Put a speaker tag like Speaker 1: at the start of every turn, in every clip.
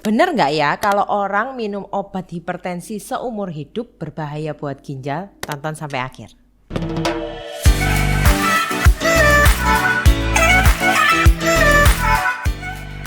Speaker 1: Bener nggak ya kalau orang minum obat hipertensi seumur hidup berbahaya buat ginjal? Tonton sampai akhir.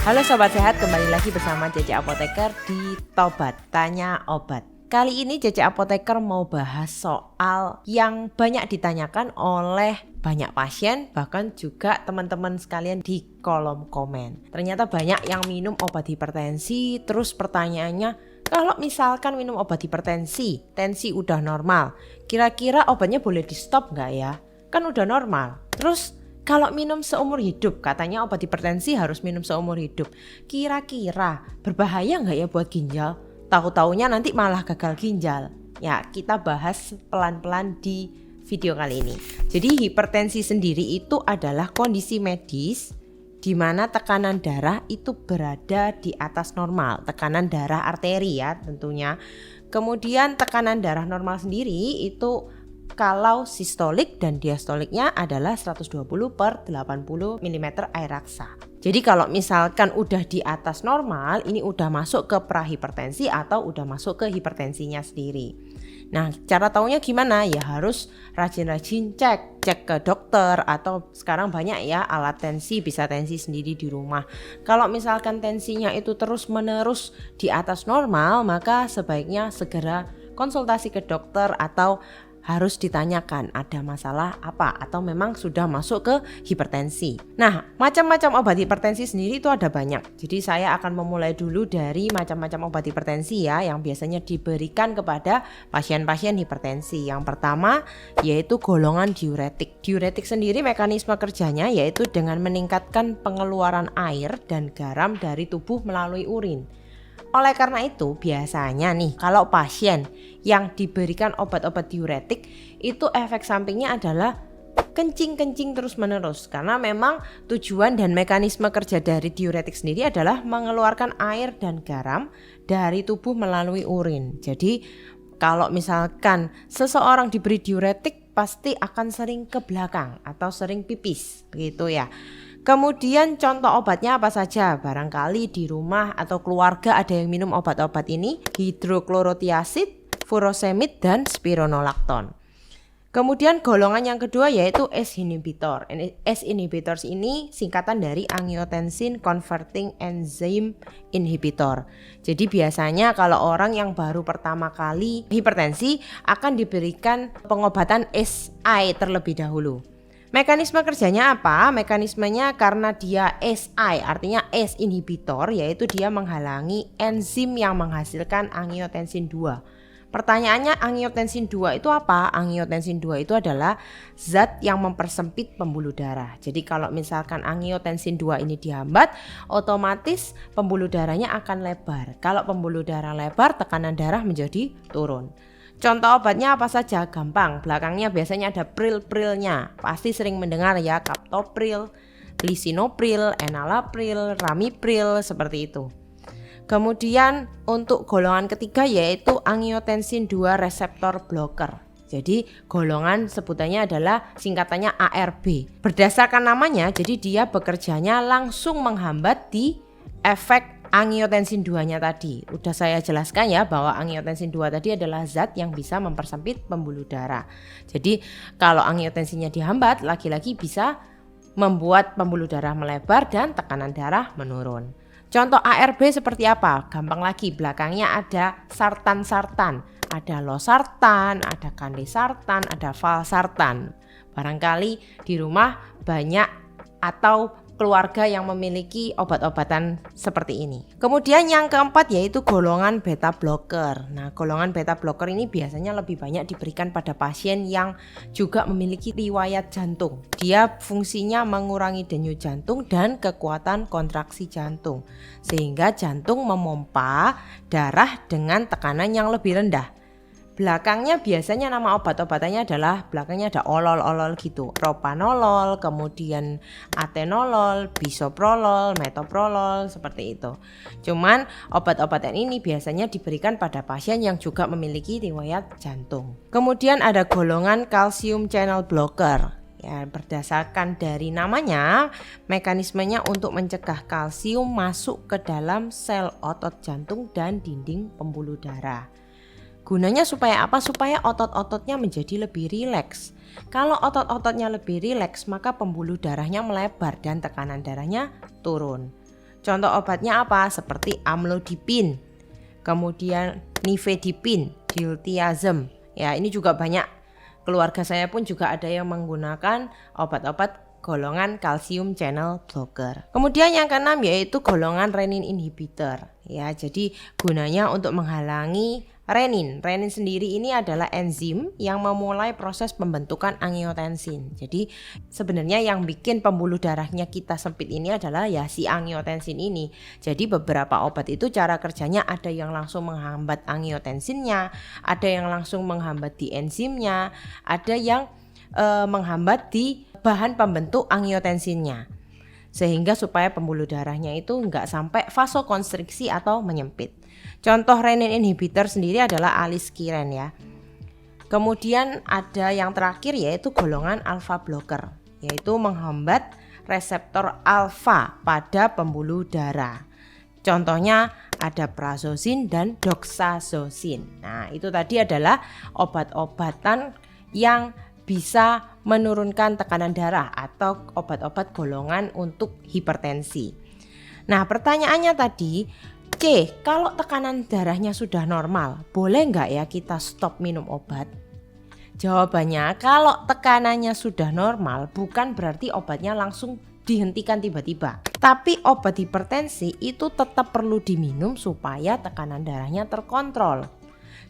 Speaker 1: Halo Sobat Sehat, kembali lagi bersama Cece Apoteker di Tobat Tanya Obat. Kali ini Cece Apoteker mau bahas soal yang banyak ditanyakan oleh banyak pasien, bahkan juga teman-teman sekalian di kolom komen. Ternyata banyak yang minum obat hipertensi, terus pertanyaannya, kalau misalkan minum obat hipertensi, tensi udah normal, kira-kira obatnya boleh di stop nggak ya? Kan udah normal. Terus kalau minum seumur hidup, katanya obat hipertensi harus minum seumur hidup. Kira-kira berbahaya nggak ya buat ginjal? Tahu-taunya nanti malah gagal ginjal. Ya, kita bahas pelan-pelan di video kali ini. Jadi hipertensi sendiri itu adalah kondisi medis di mana tekanan darah itu berada di atas normal. Tekanan darah arteri ya tentunya. Kemudian tekanan darah normal sendiri itu kalau sistolik dan diastoliknya adalah 120 per 80 mm air raksa. Jadi kalau misalkan udah di atas normal, ini udah masuk ke prahipertensi atau udah masuk ke hipertensinya sendiri. Nah, cara taunya gimana? Ya harus rajin-rajin cek ke dokter, atau sekarang banyak ya alat tensi, bisa tensi sendiri di rumah. Kalau misalkan tensinya itu terus-menerus di atas normal, maka sebaiknya segera konsultasi ke dokter atau harus ditanyakan ada masalah apa atau memang sudah masuk ke hipertensi. Nah, macam-macam obat hipertensi sendiri itu ada banyak. Jadi saya akan memulai dulu dari macam-macam obat hipertensi ya yang biasanya diberikan kepada pasien-pasien hipertensi. Yang pertama yaitu golongan diuretik. Diuretik sendiri mekanisme kerjanya yaitu dengan meningkatkan pengeluaran air dan garam dari tubuh melalui urin. Oleh karena itu biasanya nih kalau pasien yang diberikan obat-obat diuretik itu efek sampingnya adalah kencing terus menerus, karena memang tujuan dan mekanisme kerja dari diuretik sendiri adalah mengeluarkan air dan garam dari tubuh melalui urin. Jadi kalau misalkan seseorang diberi diuretik pasti akan sering ke belakang atau sering pipis begitu ya. Kemudian contoh obatnya apa saja? Barangkali di rumah atau keluarga ada yang minum obat-obat ini, hidroklorotiasid, furosemid, dan spironolakton. Kemudian golongan yang kedua yaitu ACE inhibitor. ACE inhibitors ini singkatan dari angiotensin converting enzyme inhibitor. Jadi biasanya kalau orang yang baru pertama kali hipertensi akan diberikan pengobatan ACE terlebih dahulu. Mekanisme kerjanya apa? Mekanismenya karena dia ACE, artinya ACE inhibitor, yaitu dia menghalangi enzim yang menghasilkan angiotensin 2. Pertanyaannya, angiotensin 2 itu apa? Angiotensin 2 itu adalah zat yang mempersempit pembuluh darah. Jadi kalau misalkan angiotensin 2 ini dihambat, otomatis pembuluh darahnya akan lebar. Kalau pembuluh darah lebar, tekanan darah menjadi turun. Contoh obatnya apa saja? Gampang, belakangnya biasanya ada pril-prilnya. Pasti sering mendengar ya, captopril, lisinopril, enalapril, ramipril, seperti itu. Kemudian untuk golongan ketiga yaitu angiotensin 2 reseptor blocker. Jadi golongan sebutannya adalah singkatannya ARB. Berdasarkan namanya, jadi dia bekerjanya langsung menghambat di efek angiotensin 2-nya tadi. Udah saya jelaskan ya bahwa angiotensin 2 tadi adalah zat yang bisa mempersempit pembuluh darah. Jadi kalau angiotensinnya dihambat, lagi-lagi bisa membuat pembuluh darah melebar dan tekanan darah menurun. Contoh ARB seperti apa? Gampang lagi, belakangnya ada sartan-sartan. Ada losartan, ada kandesartan, ada valsartan. Barangkali di rumah banyak atau keluarga yang memiliki obat-obatan seperti ini. Kemudian yang keempat yaitu golongan beta blocker. Nah, golongan beta blocker ini biasanya lebih banyak diberikan pada pasien yang juga memiliki riwayat jantung. Dia fungsinya mengurangi denyut jantung dan kekuatan kontraksi jantung, sehingga jantung memompa darah dengan tekanan yang lebih rendah. Belakangnya biasanya nama obat-obatannya adalah belakangnya ada olol-olol gitu, propanolol, kemudian atenolol, bisoprolol, metoprolol, seperti itu. Cuman obat-obatan ini biasanya diberikan pada pasien yang juga memiliki riwayat jantung. Kemudian ada golongan calcium channel blocker. Ya, berdasarkan dari namanya, mekanismenya untuk mencegah kalsium masuk ke dalam sel otot jantung dan dinding pembuluh darah. Gunanya supaya apa? Supaya otot-ototnya menjadi lebih rileks. Kalau otot-ototnya lebih rileks, maka pembuluh darahnya melebar dan tekanan darahnya turun. Contoh obatnya apa? Seperti amlodipin, kemudian nifedipin, diltiazem. Ya, ini juga banyak. Keluarga saya pun juga ada yang menggunakan obat-obat golongan kalsium channel blocker. Kemudian yang keenam yaitu golongan renin inhibitor. Ya, jadi gunanya untuk menghalangi renin. Renin sendiri ini adalah enzim yang memulai proses pembentukan angiotensin. Jadi sebenarnya yang bikin pembuluh darahnya kita sempit ini adalah ya si angiotensin ini. Jadi beberapa obat itu cara kerjanya ada yang langsung menghambat angiotensinnya, ada yang langsung menghambat di enzimnya, ada yang menghambat di bahan pembentuk angiotensinnya. Sehingga supaya pembuluh darahnya itu nggak sampai vasokonstriksi atau menyempit. Contoh renin inhibitor sendiri adalah aliskiren ya. Kemudian ada yang terakhir yaitu golongan alpha blocker, yaitu menghambat reseptor alfa pada pembuluh darah. Contohnya ada prazosin dan doxazosin. Nah, itu tadi adalah obat-obatan yang bisa menurunkan tekanan darah atau obat-obat golongan untuk hipertensi. Nah, pertanyaannya tadi, kalau tekanan darahnya sudah normal, boleh nggak ya kita stop minum obat? Jawabannya, kalau tekanannya sudah normal, bukan berarti obatnya langsung dihentikan tiba-tiba. Tapi obat hipertensi itu tetap perlu diminum supaya tekanan darahnya terkontrol.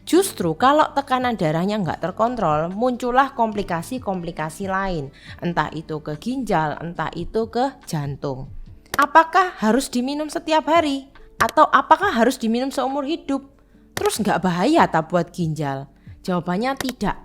Speaker 1: Justru kalau tekanan darahnya nggak terkontrol, muncullah komplikasi-komplikasi lain. Entah itu ke ginjal, entah itu ke jantung. Apakah harus diminum setiap hari? Atau apakah harus diminum seumur hidup? Terus nggak bahaya tak buat ginjal? Jawabannya tidak.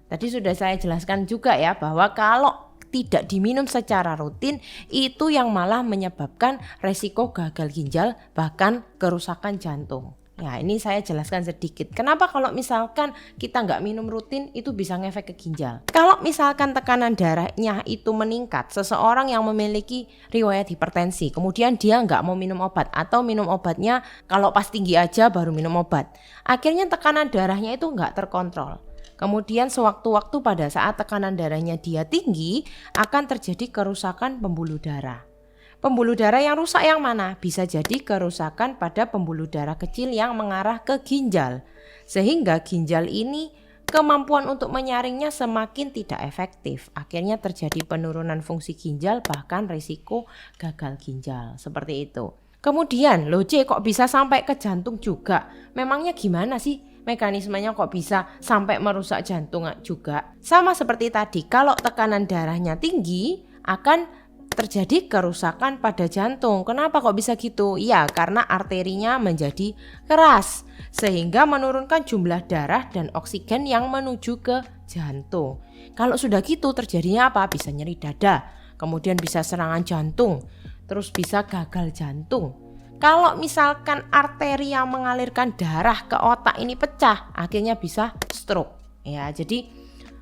Speaker 1: Tadi sudah saya jelaskan juga ya bahwa kalau tidak diminum secara rutin itu yang malah menyebabkan resiko gagal ginjal bahkan kerusakan jantung. Ya, ini saya jelaskan sedikit. Kenapa kalau misalkan kita nggak minum rutin itu bisa ngefek ke ginjal? Kalau misalkan tekanan darahnya itu meningkat, seseorang yang memiliki riwayat hipertensi, kemudian dia nggak mau minum obat atau minum obatnya kalau pas tinggi aja baru minum obat, akhirnya tekanan darahnya itu nggak terkontrol. Kemudian sewaktu-waktu pada saat tekanan darahnya dia tinggi akan terjadi kerusakan pembuluh darah. Pembuluh darah yang rusak yang mana? Bisa jadi kerusakan pada pembuluh darah kecil yang mengarah ke ginjal. Sehingga ginjal ini kemampuan untuk menyaringnya semakin tidak efektif. Akhirnya terjadi penurunan fungsi ginjal bahkan risiko gagal ginjal. Seperti itu. Kemudian kok bisa sampai ke jantung juga? Memangnya gimana sih? Mekanismenya kok bisa sampai merusak jantung juga? Sama seperti tadi, kalau tekanan darahnya tinggi akan terjadi kerusakan pada jantung. Kenapa kok bisa gitu? Ya, karena arterinya menjadi keras sehingga menurunkan jumlah darah dan oksigen yang menuju ke jantung. Kalau sudah gitu terjadinya apa? Bisa nyeri dada, kemudian bisa serangan jantung, terus bisa gagal jantung. Kalau misalkan arteri yang mengalirkan darah ke otak ini pecah, akhirnya bisa stroke. Ya, jadi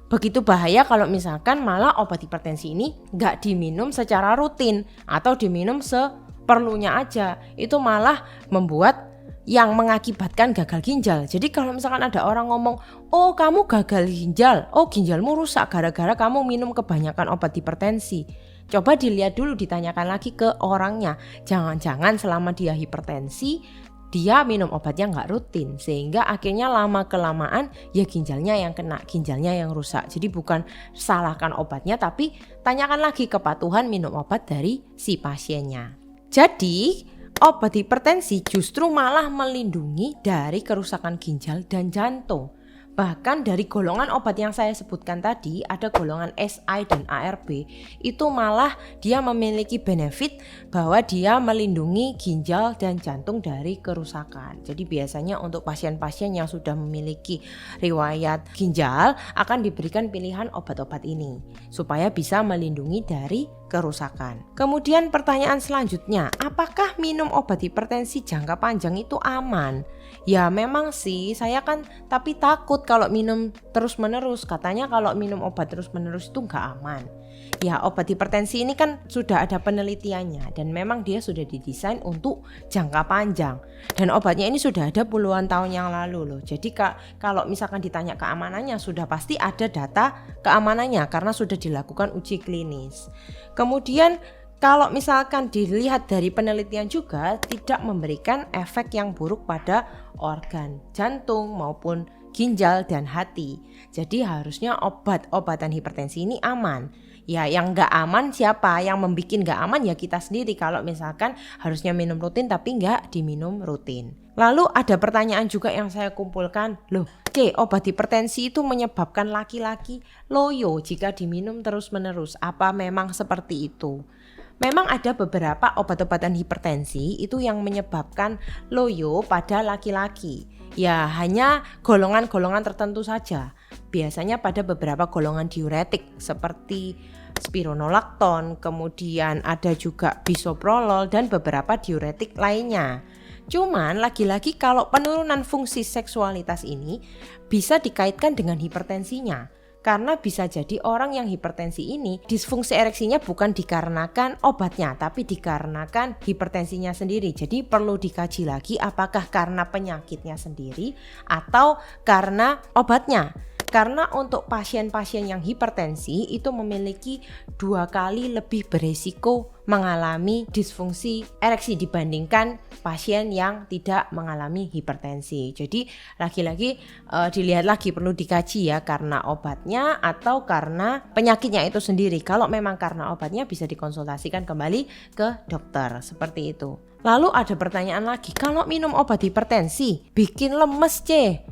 Speaker 1: begitu bahaya kalau misalkan malah obat hipertensi ini nggak diminum secara rutin atau diminum seperlunya aja. Itu malah membuat yang mengakibatkan gagal ginjal. Jadi kalau misalkan ada orang ngomong, oh kamu gagal ginjal, oh ginjalmu rusak gara-gara kamu minum kebanyakan obat hipertensi. Coba dilihat dulu, ditanyakan lagi ke orangnya. Jangan-jangan selama dia hipertensi, dia minum obatnya nggak rutin, sehingga akhirnya lama-kelamaan ya ginjalnya yang kena, ginjalnya yang rusak. Jadi bukan salahkan obatnya, tapi tanyakan lagi kepatuhan minum obat dari si pasiennya. Jadi obat hipertensi justru malah melindungi dari kerusakan ginjal dan jantung. Bahkan dari golongan obat yang saya sebutkan tadi, ada golongan SI dan ARB, itu malah dia memiliki benefit bahwa dia melindungi ginjal dan jantung dari kerusakan. Jadi biasanya untuk pasien-pasien yang sudah memiliki riwayat ginjal akan diberikan pilihan obat-obat ini supaya bisa melindungi dari kerusakan. Kemudian pertanyaan selanjutnya, apakah minum obat hipertensi jangka panjang itu aman? Ya memang sih, saya kan tapi takut kalau minum terus-menerus. Katanya kalau minum obat terus-menerus itu nggak aman. Ya, obat hipertensi ini kan sudah ada penelitiannya dan memang dia sudah didesain untuk jangka panjang. Dan obatnya ini sudah ada puluhan tahun yang lalu loh. Jadi kalau misalkan ditanya keamanannya, sudah pasti ada data keamanannya karena sudah dilakukan uji klinis. Kemudian kalau misalkan dilihat dari penelitian juga tidak memberikan efek yang buruk pada organ jantung maupun ginjal dan hati. Jadi harusnya obat-obatan hipertensi ini aman. Ya, yang nggak aman siapa? Yang membuat nggak aman ya kita sendiri. Kalau misalkan harusnya minum rutin tapi nggak diminum rutin. Lalu ada pertanyaan juga yang saya kumpulkan. Loh, obat hipertensi itu menyebabkan laki-laki loyo jika diminum terus-menerus. Apa memang seperti itu? Memang ada beberapa obat-obatan hipertensi itu yang menyebabkan loyo pada laki-laki. Ya, hanya golongan-golongan tertentu saja. Biasanya pada beberapa golongan diuretik seperti spironolakton, kemudian ada juga bisoprolol dan beberapa diuretik lainnya. Cuman lagi-lagi kalau penurunan fungsi seksualitas ini bisa dikaitkan dengan hipertensinya. Karena bisa jadi orang yang hipertensi ini disfungsi ereksinya bukan dikarenakan obatnya tapi dikarenakan hipertensinya sendiri. Jadi perlu dikaji lagi apakah karena penyakitnya sendiri atau karena obatnya. Karena untuk pasien-pasien yang hipertensi itu memiliki 2 kali lebih beresiko mengalami disfungsi ereksi dibandingkan pasien yang tidak mengalami hipertensi. Jadi lagi-lagi dilihat lagi, perlu dikaji ya karena obatnya atau karena penyakitnya itu sendiri. Kalau memang karena obatnya bisa dikonsultasikan kembali ke dokter, seperti itu. Lalu ada pertanyaan lagi, kalau minum obat hipertensi bikin lemes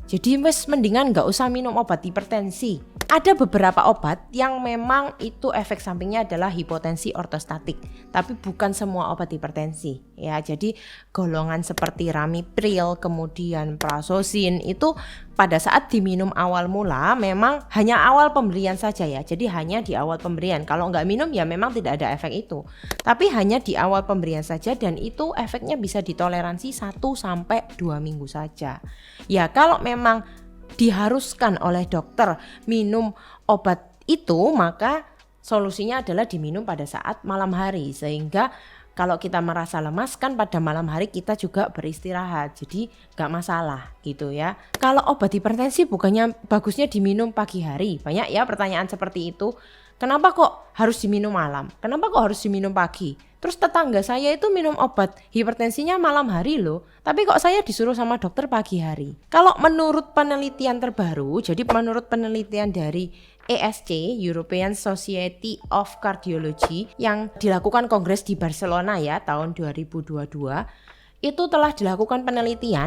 Speaker 1: jadi mendingan gak usah minum obat hipertensi. Ada beberapa obat yang memang itu efek sampingnya adalah hipotensi ortostatik, tapi bukan semua obat hipertensi ya. Jadi golongan seperti ramipril kemudian prazosin itu pada saat diminum awal mula memang hanya awal pemberian saja ya. Jadi hanya di awal pemberian. Kalau nggak minum ya memang tidak ada efek itu. Tapi hanya di awal pemberian saja dan itu efeknya bisa ditoleransi 1-2 minggu saja. Ya kalau memang diharuskan oleh dokter minum obat itu maka solusinya adalah diminum pada saat malam hari, sehingga kalau kita merasa lemas kan pada malam hari kita juga beristirahat, jadi gak masalah gitu ya. Kalau obat hipertensi bukannya bagusnya diminum pagi hari? Banyak ya pertanyaan seperti itu. Kenapa kok harus diminum malam? Kenapa kok harus diminum pagi? Terus tetangga saya itu minum obat hipertensinya malam hari loh, tapi kok saya disuruh sama dokter pagi hari? Kalau menurut penelitian terbaru, jadi menurut penelitian dari ESC, European Society of Cardiology, yang dilakukan kongres di Barcelona ya tahun 2022, itu telah dilakukan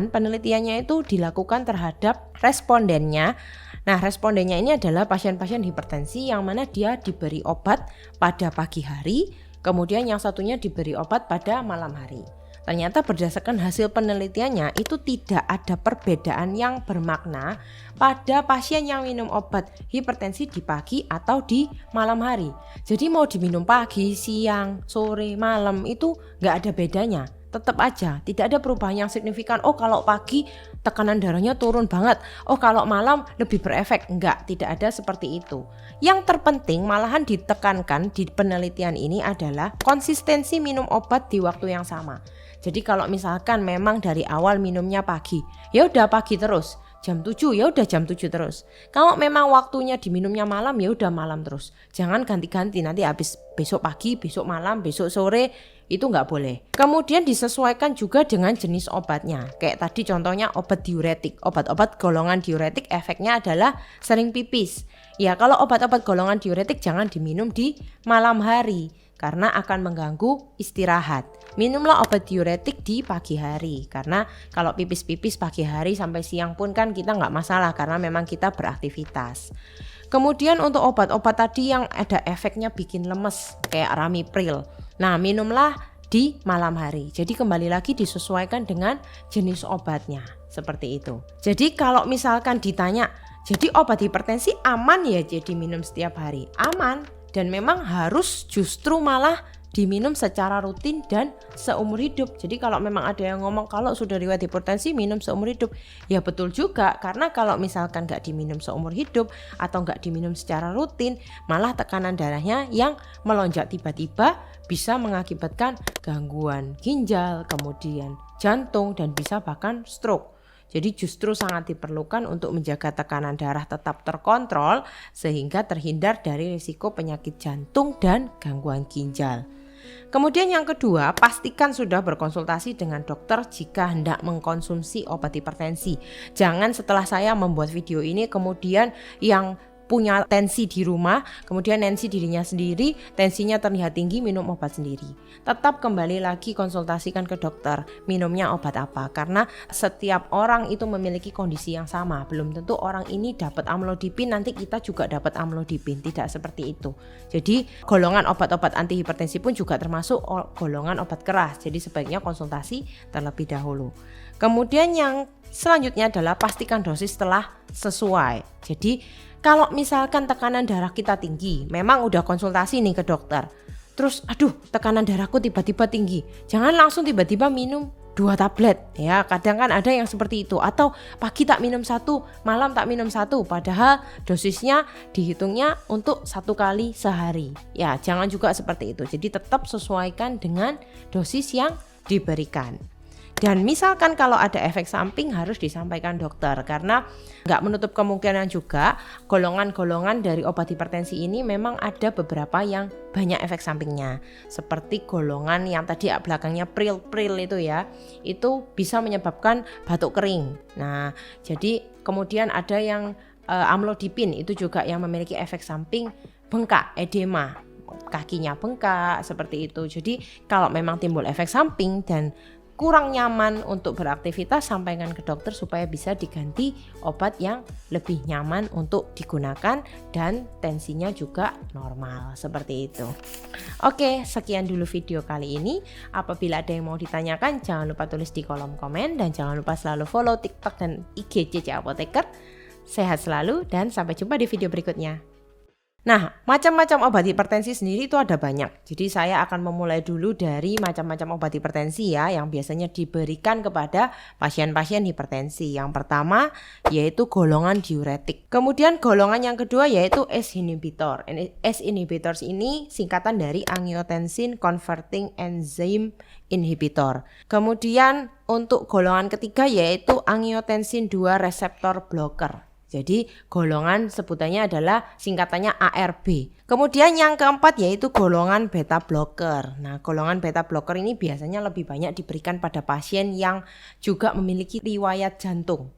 Speaker 1: penelitiannya itu dilakukan terhadap respondennya. Nah, respondennya ini adalah pasien-pasien hipertensi yang mana dia diberi obat pada pagi hari, kemudian yang satunya diberi obat pada malam hari. Ternyata berdasarkan hasil penelitiannya itu tidak ada perbedaan yang bermakna pada pasien yang minum obat hipertensi di pagi atau di malam hari. Jadi mau diminum pagi, siang, sore, malam itu nggak ada bedanya. Tetap aja tidak ada perubahan yang signifikan. Oh kalau pagi tekanan darahnya turun banget, oh kalau malam lebih berefek. Enggak, tidak ada seperti itu. Yang terpenting malahan ditekankan di penelitian ini adalah konsistensi minum obat di waktu yang sama. Jadi kalau misalkan memang dari awal minumnya pagi, ya udah pagi terus. Jam 7 ya udah jam 7 terus. Kalau memang waktunya diminumnya malam ya udah malam terus. Jangan ganti-ganti, nanti habis besok pagi, besok malam, besok sore, itu nggak boleh. Kemudian disesuaikan juga dengan jenis obatnya. Kayak tadi contohnya obat diuretik. Obat-obat golongan diuretik efeknya adalah sering pipis. Ya kalau obat-obat golongan diuretik jangan diminum di malam hari karena akan mengganggu istirahat. Minumlah obat diuretik di pagi hari, karena kalau pipis-pipis pagi hari sampai siang pun kan kita nggak masalah karena memang kita beraktivitas. Kemudian untuk obat-obat tadi yang ada efeknya bikin lemes kayak ramipril, nah minumlah di malam hari. Jadi kembali lagi disesuaikan dengan jenis obatnya, seperti itu. Jadi kalau misalkan ditanya, jadi obat hipertensi aman ya jadi minum setiap hari? Aman. Dan memang harus justru malah diminum secara rutin dan seumur hidup. Jadi kalau memang ada yang ngomong kalau sudah riwayat hipertensi minum seumur hidup, ya betul juga, karena kalau misalkan nggak diminum seumur hidup atau nggak diminum secara rutin, malah tekanan darahnya yang melonjak tiba-tiba bisa mengakibatkan gangguan ginjal, kemudian jantung, dan bisa bahkan stroke. Jadi justru sangat diperlukan untuk menjaga tekanan darah tetap terkontrol sehingga terhindar dari risiko penyakit jantung dan gangguan ginjal. Kemudian yang kedua, pastikan sudah berkonsultasi dengan dokter jika hendak mengkonsumsi obat hipertensi. Jangan setelah saya membuat video ini kemudian yang punya tensi di rumah, kemudian tensi dirinya sendiri, tensinya terlihat tinggi, minum obat sendiri. Tetap kembali lagi konsultasikan ke dokter, minumnya obat apa, karena setiap orang itu memiliki kondisi yang sama. Belum tentu orang ini dapat amlodipin, nanti kita juga dapat amlodipin, tidak seperti itu. Jadi golongan obat-obat antihipertensi pun juga termasuk golongan obat keras, jadi sebaiknya konsultasi terlebih dahulu. Kemudian yang selanjutnya adalah pastikan dosis telah sesuai. Jadi kalau misalkan tekanan darah kita tinggi, memang udah konsultasi nih ke dokter, terus aduh tekanan darahku tiba-tiba tinggi, jangan langsung tiba-tiba minum 2 tablet ya. Kadang kan ada yang seperti itu, atau pagi tak minum 1, malam tak minum 1, padahal dosisnya dihitungnya untuk 1 kali sehari. Ya jangan juga seperti itu, jadi tetap sesuaikan dengan dosis yang diberikan. Dan misalkan kalau ada efek samping harus disampaikan dokter, karena nggak menutup kemungkinan juga golongan-golongan dari obat hipertensi ini memang ada beberapa yang banyak efek sampingnya. Seperti golongan yang tadi belakangnya pril-pril itu ya, itu bisa menyebabkan batuk kering. Nah, jadi kemudian ada yang amlodipin, itu juga yang memiliki efek samping bengkak, edema. Kakinya bengkak seperti itu. Jadi kalau memang timbul efek samping dan kurang nyaman untuk beraktivitas, sampaikan ke dokter supaya bisa diganti obat yang lebih nyaman untuk digunakan dan tensinya juga normal, seperti itu. Oke, sekian dulu video kali ini. Apabila ada yang mau ditanyakan, jangan lupa tulis di kolom komen dan jangan lupa selalu follow TikTok dan IG CC Apoteker. Sehat selalu dan sampai jumpa di video berikutnya. Nah, macam-macam obat hipertensi sendiri itu ada banyak. Jadi saya akan memulai dulu dari macam-macam obat hipertensi ya, yang biasanya diberikan kepada pasien-pasien hipertensi. Yang pertama yaitu golongan diuretik. Kemudian golongan yang kedua yaitu ACE inhibitor. ACE inhibitors ini singkatan dari angiotensin converting enzyme inhibitor. Kemudian untuk golongan ketiga yaitu angiotensin 2 receptor blocker. Jadi golongan sebutannya adalah singkatannya ARB. Kemudian yang keempat yaitu golongan beta blocker. Nah, golongan beta blocker ini biasanya lebih banyak diberikan pada pasien yang juga memiliki riwayat jantung.